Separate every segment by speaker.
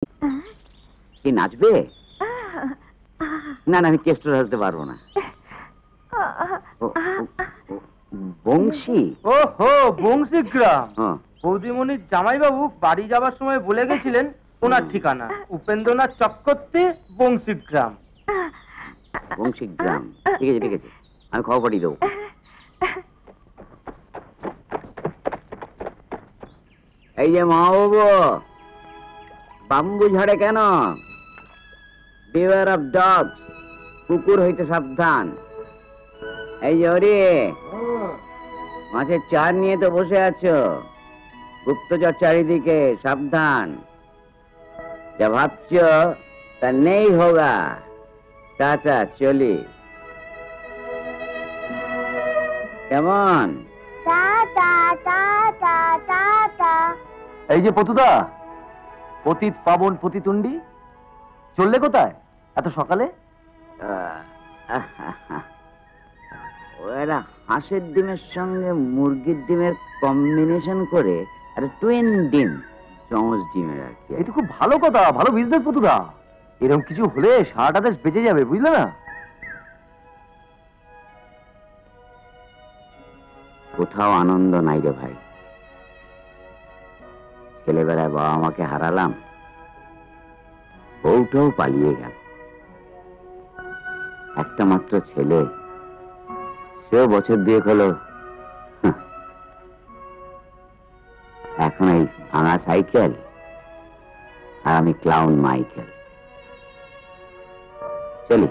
Speaker 1: কি নাচবে? না না, আমি কেষ্টর হাসতে পারবো না। বংশী?
Speaker 2: ওহো, বংশীগ্রাম। বৌদিমণির জামাইবাবু বাড়ি যাবার সময় বলে গেছিলেন ওনার ঠিকানা উপেন্দ্রনাথ চক্রবর্তী, বংশীগ্রাম।
Speaker 1: বংশীগ্রাম, ঠিক আছে ঠিক আছে, আমি খবর পাঠিয়ে দেবো। এই যে মহাবাবু, বাম্বু ঝাড়ে কেন? বিওয়ার অফ ডগস, কুকুর হইতে সাবধান। এই যে ওরে, মাছের চার নিয়ে তো বসে আছো, গুপ্তচর চারিদিকে, সাবধান। যা ভাবছ তা নেই হোগা। টাটা, চলি। কেমন?
Speaker 3: এই যে পতুদা, পতিত পাবন পতিতুণ্ডি, চললে কোথায় এত সকালে?
Speaker 1: ওরা হাঁসের ডিমের সঙ্গে মুরগির ডিমের কম্বিনেশন করে একটা টুইন ডিম, জমজ ডিমের আর কি।
Speaker 3: এটা খুব ভালো কথা, ভালো বিজনেস পতুদা। এরকম কিছু হলে সারাটা দেশ বেঁচে যাবে, বুঝলে না?
Speaker 1: কোথাও আনন্দ নাই রে ভাই। ছেলেবেলায় বাবা মাকে হারালাম, বউটাও পালিয়ে গেল। একটা মাত্র ছেলে, সেও বছর দুয়েক হলো। এখন এই ভাঙা সাইকেল, আর আমি ক্লাউন মাইকেল। চলি।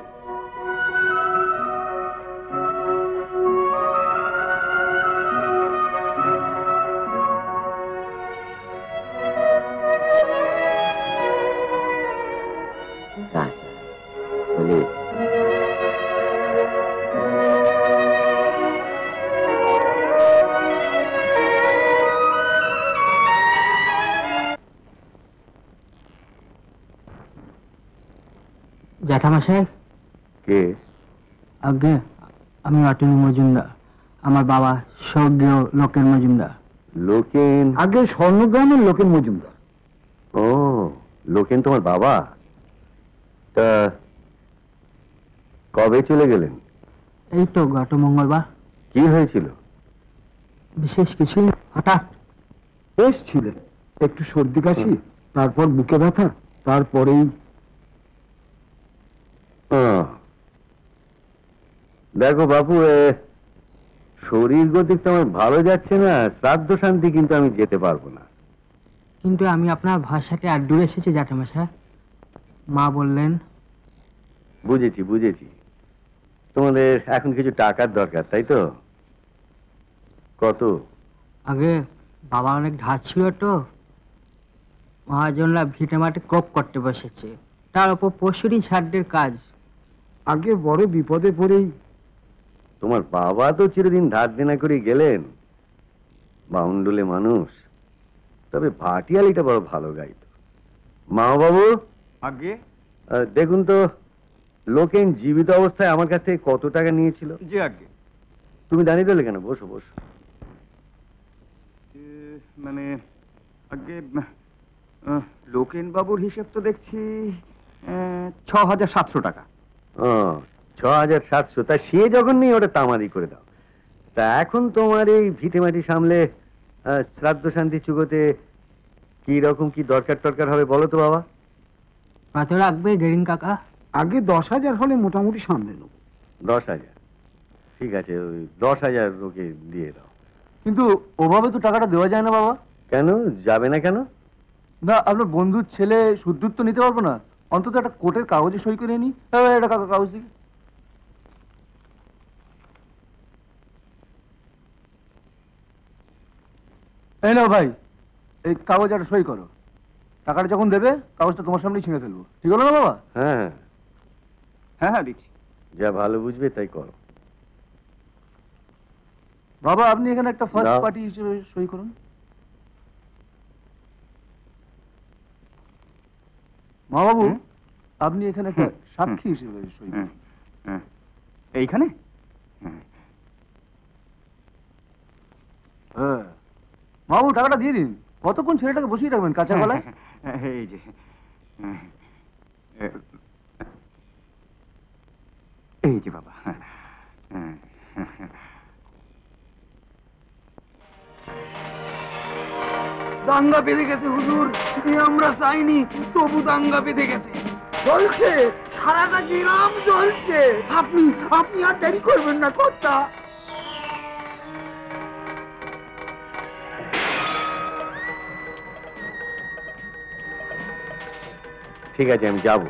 Speaker 1: চলি।
Speaker 4: জ্যাঠামশাই।
Speaker 3: কে?
Speaker 4: আগে আমি অটনি মজুমদার, আমার বাবা স্বর্গীয় লোকেন মজুমদার।
Speaker 3: লোকেন?
Speaker 5: আগে স্বর্ণগ্রামের লোকেন মজুমদার।
Speaker 3: ও, লোকেন তোমার বাবা? তা কবে চলে গেলেন?
Speaker 4: এই তো গত মঙ্গলবার।
Speaker 3: কি হয়েছিল?
Speaker 4: বিশেষ কিছুই, হঠাৎ
Speaker 5: বেশ ছিলেন, একটু সর্দি কাশি, তারপর বুকে ব্যথা, তারপরেই
Speaker 3: দেখো বাপু, শরীর গতিক তো আমার ভালো যাচ্ছে না, শ্রাদ্ধ শান্তি কিন্তু আমি যেতে পারবো না।
Speaker 4: কিন্তু আমি আপনার ভাষাতে আর দূরে এসেছি জ্যাঠামশাই। মা বললেন।
Speaker 3: বুঝেছি বুঝেছি, তোমাদের এখন কিছু টাকার দরকার, তাই তো? কত?
Speaker 4: আগে বাবা অনেক ধার ছিল তো, মহাজনরা ভিটে মাটি ক্রপ করতে বসেছে, তার উপর পরশুদিন শ্রাদ্ধের কাজ।
Speaker 5: আগে বড় বিপদে পড়েই।
Speaker 3: তোমার বাবা তো চিরদিন ধার দেনা করে গেলেন, বাউন্ডুলে মানুষ, তবে ভাটিয়ালিটা বড় ভালো গাইত। মা বাবু,
Speaker 2: আগে
Speaker 3: দেখুন তো, লোকেন জীবিত অবস্থায় আমার কাছ থেকে কত টাকা নিয়েছিল?
Speaker 2: জি আগে।
Speaker 3: তুমি দাঁড়িয়ে রইলে কেন? বসো বসো।
Speaker 2: মানে আগে লোকেন বাবুর হিসেব তো দেখছি 6,700 টাকা।
Speaker 3: 6,700? তা সে যখন নেই ওটা তামাদি করে দাও। তা এখন তোমার এই ভিটে মাটি সামলে শ্রাদ্ধ শান্তি চুগোতে কি রকম কি দরকার টরকার হবে বলো তো বাবা?
Speaker 4: কত রাখবে গেরিন কাকা?
Speaker 5: আগে 10,000 হলে মোটামুটি সামলে নেব।
Speaker 3: 10,000? ঠিক আছে, ওই 10,000 ওকে দিয়ে দাও।
Speaker 2: কিন্তু ওভাবে তো টাকাটা দেওয়া যায় না বাবা।
Speaker 3: কেন যাবে না? কেন
Speaker 2: না, আপনার বন্ধুর ছেলে সুদ্রুত তো নিতে পারবো না, অন্তত একটা কোর্টের কাগজে সই করে নি। এটা কাগজ দিকে। এই নাও ভাই, এই কাগজ একটা সই করো। টাকাটা যখন দেবে কাগজটা তোমার সামনেই ছিঁড়ে ফেলবো, ঠিক হলো না বাবা?
Speaker 3: হ্যাঁ
Speaker 2: হ্যাঁ হ্যাঁ দিচ্ছি।
Speaker 3: যা ভালো বুঝবে তাই করো।
Speaker 2: বাবা আপনি এখানে একটা ফার্স্ট
Speaker 3: দাও।
Speaker 2: পার্টি হিসেবে সই করুন। মা বাবু, আপনি এখানে একটা সাক্ষী হিসেবে সই করুন। এইখানে? হ্যাঁ। মা বাবু টাকাটা দিয়ে দিন। কতক্ষণ ছেলেটাকে বসিয়ে রাখবেন কাঁচা গলায়?
Speaker 6: এই যে এই যে বাবা,
Speaker 5: দাঙ্গা বেঁধে গেছে হুজুর, আমরা চাইনি তবু দাঙ্গা বেঁধে গেছে। চলছে, সারাটা গ্রাম চলছে। আপনি আপনি আর দেরি করবেন না কর্তা।
Speaker 3: ঠিক আছে, আমি যাব।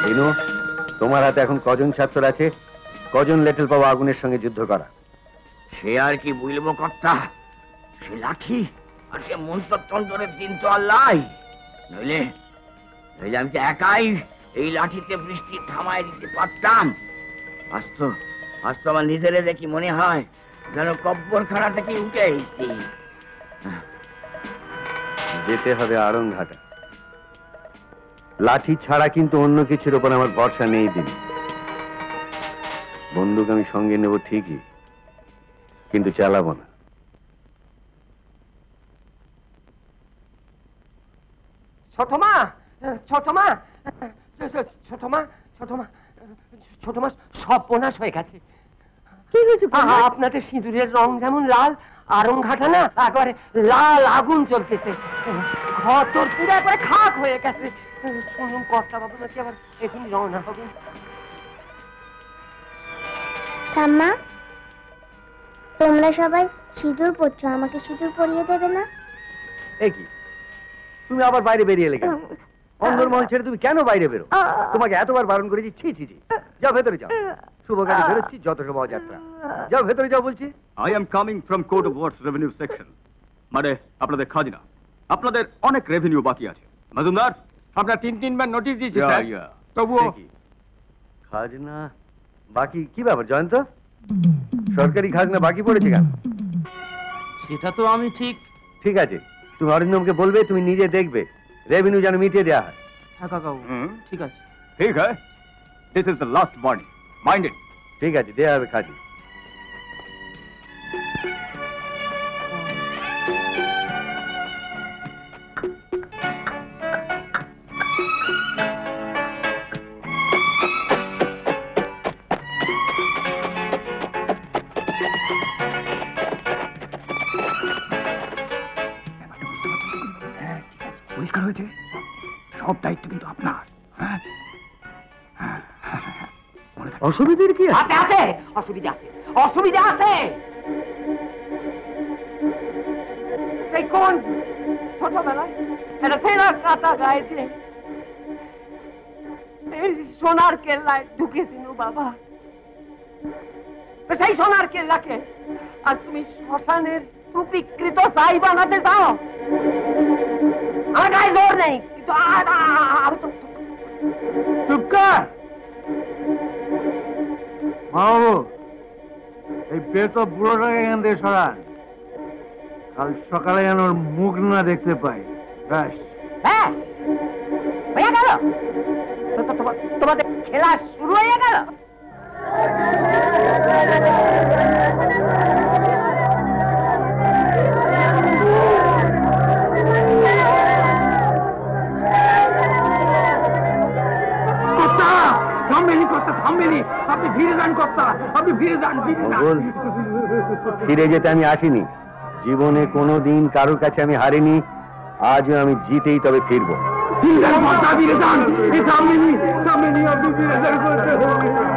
Speaker 3: বিনু, তোমার হাতে এখন কজন ছাত্র আছে? কজন লেটেল পাবো আগুনের সঙ্গে যুদ্ধ করা?
Speaker 1: সে আর কি বুঝবো কর্তা, সে লাঠি আর সে মন্ত্রতন্ত্রের দিন তো আর লাই। নইলে নইলে আমি তো একাই এই লাঠিতে বৃষ্টি থামায় দিতে পারতাম। আজ তো আমার নিজেরে দেখি মনে হয় যেন কব্বরখানা থেকে উঠে এসেছি।
Speaker 3: যেতে হবে আড়ংঘাটা। লাঠি ছাড়া কিন্তু অন্য কিছুর উপর আমার ভরসা নেই। দিন বন্দুক আমি সঙ্গে নেব ঠিকই, কিন্তু চালাবো না।
Speaker 2: ছোট মা, ছোট মা, ছোট মা, ছোট মা, ছোট মা, সব বোনাস হয়ে গেছে। আপনাদের সিঁদুরের রং যেমন লাল, আড়ংঘাটা না একবারে লাল আগুন চলতেছে। ঘর তোর পুরো একবারে খাক হয়ে গেছে। শুনুন কর্তা বাবু নাকি আবার এখনই রওনা হবেন।
Speaker 7: ঠাম্মা, তোমরা সবাই সিঁদুর পরছো, আমাকে সিঁদুর পরিয়ে দেবে না?
Speaker 3: এ কি, তুমি আবার বাইরে বেরিয়ে এলে কেন? অন্দরমহল ছেড়ে তুমি কেন বাইরে বেরো? তোমাকে এতবার বারণ করেছি। ছি ছি ছি, যাও ভেতরে যাও। শুভ কাজে বেরোচ্ছি, যত শোভাযাত্রা। যাও ভেতরে যাও বলছি।
Speaker 6: I am coming from court of words revenue section, মানে আপনাদের খাজনা। আপনাদের অনেক রেভিনিউ বাকি আছে। মজুমদার,
Speaker 2: আপনার 3-3 বার নোটিশ দিয়েছি স্যার, তবুও
Speaker 3: খাজনা বাকি। কি ব্যাপার জয়ন্ত, সরকারি খাজনা বাকি পড়েছে কেন?
Speaker 2: সেটা তো আমি
Speaker 3: ঠিক আছে, তুমি অরিন্দমকে বলবে, তুমি নিজে দেখবে রেভিনিউ যেন মিটিয়ে দেওয়া হয়।
Speaker 2: হ্যাঁ কাকাবাবু, ঠিক আছে।
Speaker 6: ঠিক আছে, this is the last warning, mind it.
Speaker 3: ঠিক আছে, দেওয়া হবে খাজি।
Speaker 6: পরিষ্কার হয়েছে, সব দায়িত্ব কিন্তু আপনার।
Speaker 3: অসুবিধার কি
Speaker 2: আছে? আছে অসুবিধা, আছে অসুবিধা আছে। এই কোন ছোটবেলায় এটা ছেঁড়া কাটা গায়ে দিয়ে এই সোনার কেল্লায় ঢুকেছিল বাবা। সেই সোনার কেল্লাকে আজ তুমি শ্মশানের সুবিকৃত ছাই বানাতে চাও? আমার গায়ে জোর নেই, কিন্তু চুপ কর।
Speaker 5: এই বেত বুড়োটাকে এখান থেকে সরান, কাল সকালে যেন ওর মুখ না দেখতে পাই। ব্যাস
Speaker 2: ব্যাস হয়ে গেল, তোমাদের খেলা শুরু হয়ে গেল।
Speaker 5: আপনি ফিরে যান কর্তা, আপনি ফিরে যান।
Speaker 3: ফিরে যেতে আমি আসিনি, জীবনে কোনোদিন কারোর কাছে আমি হারিনি, আজও আমি জিতেই তবে ফিরবো।
Speaker 5: ফিরে যান, আপনি ফিরে যান করতে হবে।